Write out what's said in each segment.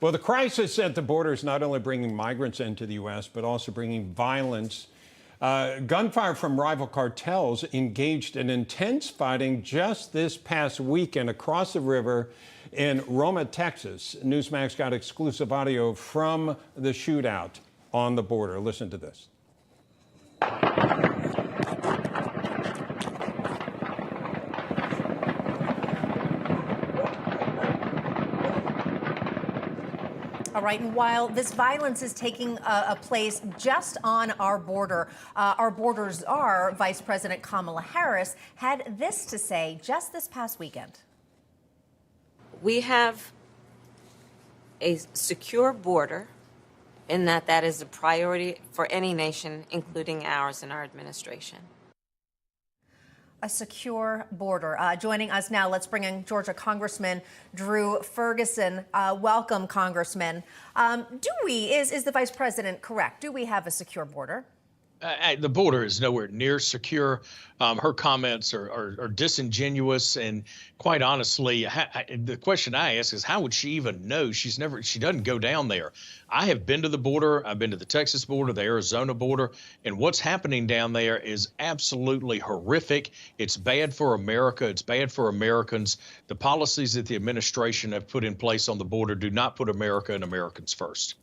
Well, the crisis at the border is not only bringing migrants into the U.S., but also bringing violence. Gunfire from rival cartels engaged in intense fighting just this past weekend across the river in Roma, Texas. Newsmax got exclusive audio from the shootout on the border. Listen to this. All right, and while this violence is taking a place just on our border, our border's Vice President Kamala Harris had this to say just this past weekend. We have a secure border in that is a priority for any nation, including ours and our administration. A secure border. Joining us now, let's bring in Georgia Congressman Drew Ferguson. Welcome, Congressman. Is the Vice President correct? Do we have a secure border? The border is nowhere near secure. Her comments are disingenuous, and quite honestly, the question I ask is, how would she even know? She doesn't go down there. I have been to the border. I've been to the Texas border, the Arizona border, and what's happening down there is absolutely horrific. It's bad for America. It's bad for Americans. The policies that the administration have put in place on the border do not put America and Americans first.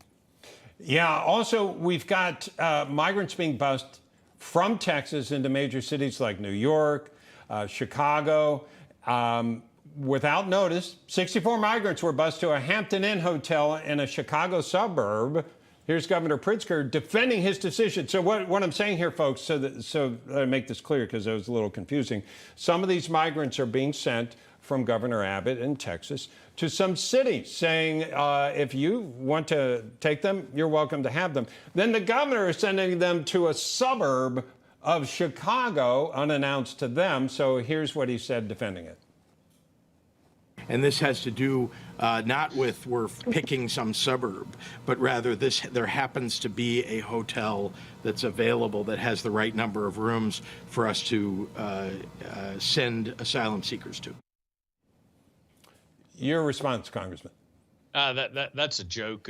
Yeah, also, we've got migrants being bused from Texas into major cities like New York, Chicago. Without notice, 64 migrants were bused to a Hampton Inn hotel in a Chicago suburb. Here's Governor Pritzker defending his decision. So what I'm saying here, folks, so I make this clear because it was a little confusing. Some of these migrants are being sent from Governor Abbott in Texas to some cities saying, if you want to take them, you're welcome to have them. Then the governor is sending them to a suburb of Chicago, unannounced to them. So here's what he said defending it. And this has to do not with we're picking some suburb, but rather there happens to be a hotel that's available that has the right number of rooms for us to send asylum seekers to. Your response, Congressman. That's a joke.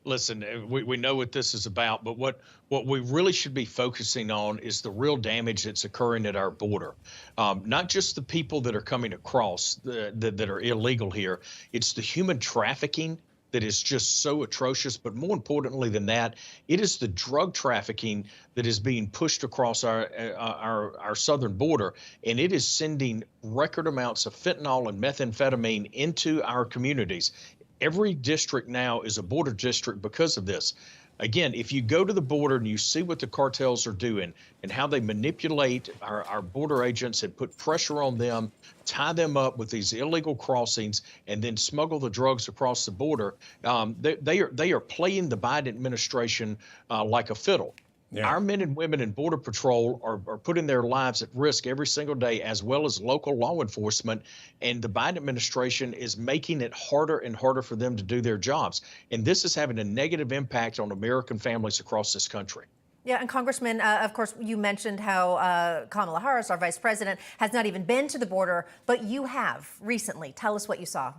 Listen, we know what this is about, but what we really should be focusing on is the real damage that's occurring at our border. Not just the people that are coming across that are illegal here. It's the human trafficking that is just so atrocious. But more importantly than that, it is the drug trafficking that is being pushed across our southern border, and it is sending record amounts of fentanyl and methamphetamine into our communities. Every district now is a border district because of this. Again, if you go to the border and you see what the cartels are doing and how they manipulate our border agents and put pressure on them, tie them up with these illegal crossings, and then smuggle the drugs across the border, they are playing the Biden administration like a fiddle. Yeah. Our men and women in Border Patrol are putting their lives at risk every single day, as well as local law enforcement. And the Biden administration is making it harder and harder for them to do their jobs. And this is having a negative impact on American families across this country. Yeah, and Congressman, of course, you mentioned how Kamala Harris, our vice president, has not even been to the border, but you have recently. Tell us what you saw.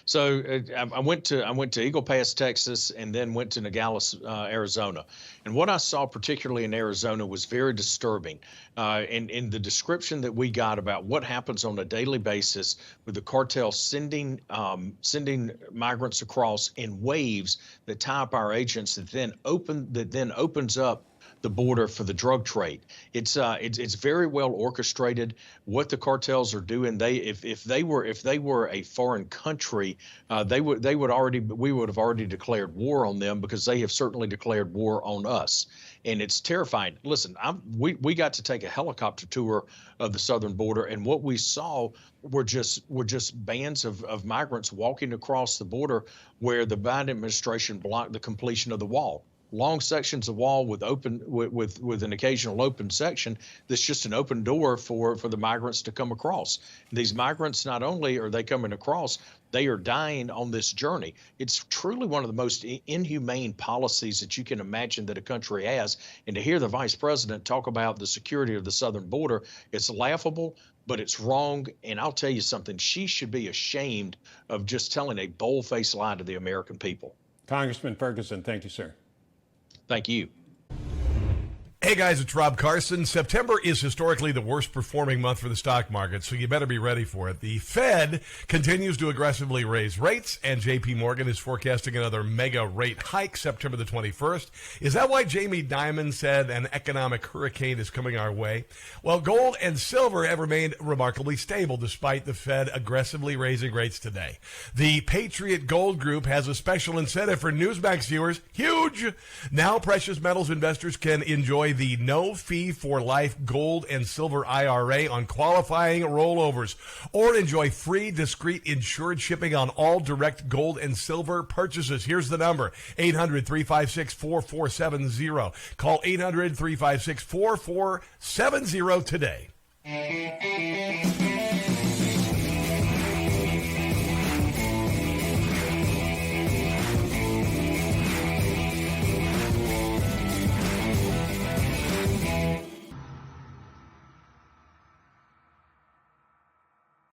So I went to Eagle Pass, Texas, and then went to Nogales, Arizona. And what I saw, particularly in Arizona, was very disturbing. And in the description that we got about what happens on a daily basis with the cartel sending migrants across in waves that tie up our agents, that then opens up the border for the drug trade. It's very well orchestrated. What the cartels are doing, if they were a foreign country, we would have already declared war on them, because they have certainly declared war on us, and it's terrifying. Listen, we got to take a helicopter tour of the southern border, and what we saw were just bands of migrants walking across the border where the Biden administration blocked the completion of the wall. Long sections of wall with an occasional open section that's just an open door for the migrants to come across. These migrants, not only are they coming across, they are dying on this journey. It's truly one of the most inhumane policies that you can imagine that a country has. And to hear the vice president talk about the security of the southern border, it's laughable, but it's wrong. And I'll tell you something, she should be ashamed of just telling a bold-faced lie to the American people. Congressman Ferguson, thank you, sir. Thank you. Hey guys, it's Rob Carson. September is historically the worst performing month for the stock market, so you better be ready for it. The Fed continues to aggressively raise rates, and JP Morgan is forecasting another mega rate hike September the 21st. Is that why Jamie Dimon said an economic hurricane is coming our way? Well, gold and silver have remained remarkably stable despite the Fed aggressively raising rates today. The Patriot Gold Group has a special incentive for Newsmax viewers. Huge! Now precious metals investors can enjoy the no fee for life gold and silver IRA on qualifying rollovers, or enjoy free discrete insured shipping on all direct gold and silver purchases. Here's the number: 800-356-4470. Call 800-356-4470 today.